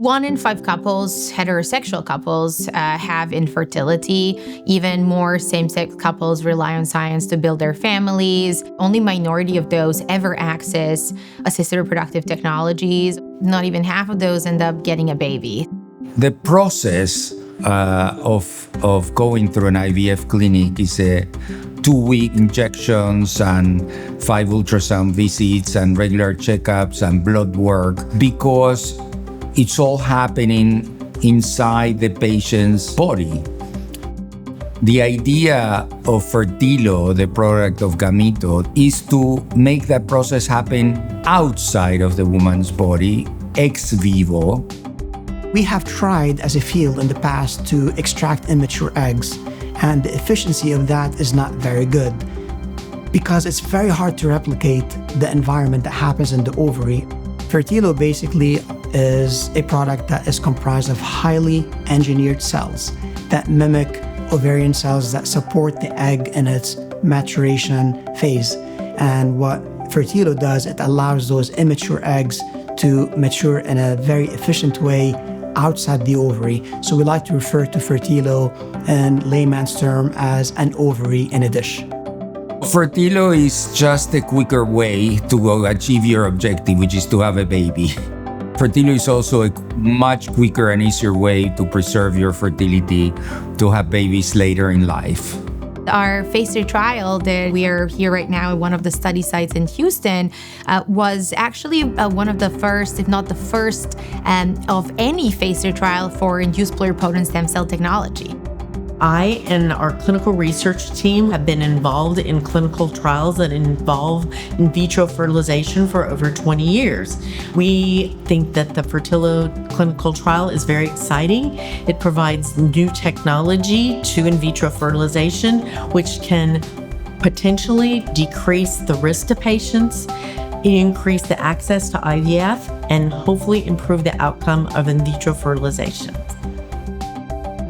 1 in 5 couples, heterosexual couples, have infertility. Even more same-sex couples rely on science to build their families. Only minority of those ever access assisted reproductive technologies. Not even half of those end up getting a baby. The process of going through an IVF clinic is a 2-week injections and 5 ultrasound visits and regular checkups and blood work, because it's all happening inside the patient's body. The idea of Fertilo, the product of Gamito, is to make that process happen outside of the woman's body, ex vivo. We have tried as a field in the past to extract immature eggs, and the efficiency of that is not very good because it's very hard to replicate the environment that happens in the ovary. Fertilo basically is a product that is comprised of highly engineered cells that mimic ovarian cells that support the egg in its maturation phase. And what Fertilo does, it allows those immature eggs to mature in a very efficient way outside the ovary. So we like to refer to Fertilo in layman's term as an ovary in a dish. Fertilo is just a quicker way to go achieve your objective, which is to have a baby. Fertilo is also a much quicker and easier way to preserve your fertility, to have babies later in life. Our phase 3 trial that we are here right now at one of the study sites in Houston was actually one of the first, if not the first, of any phase 3 trial for induced pluripotent stem cell technology. I and our clinical research team have been involved in clinical trials that involve in vitro fertilization for over 20 years. We think that the Fertilo clinical trial is very exciting. It provides new technology to in vitro fertilization, which can potentially decrease the risk to patients, increase the access to IVF, and hopefully improve the outcome of in vitro fertilization.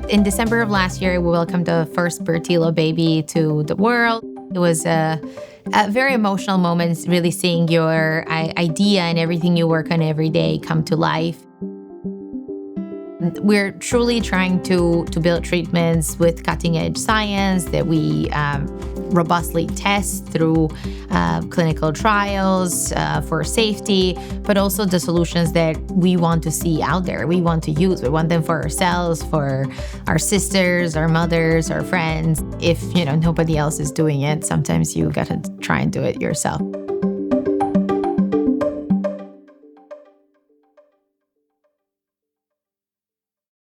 In December of last year, we welcomed the first Fertilo baby to the world. It was a very emotional moment, really seeing your idea and everything you work on every day come to life. We're truly trying to build treatments with cutting-edge science that we robustly test through clinical trials for safety, but also the solutions that we want to see out there, we want to use. We want them for ourselves, for our sisters, our mothers, our friends. If nobody else is doing it, sometimes you gotta try and do it yourself.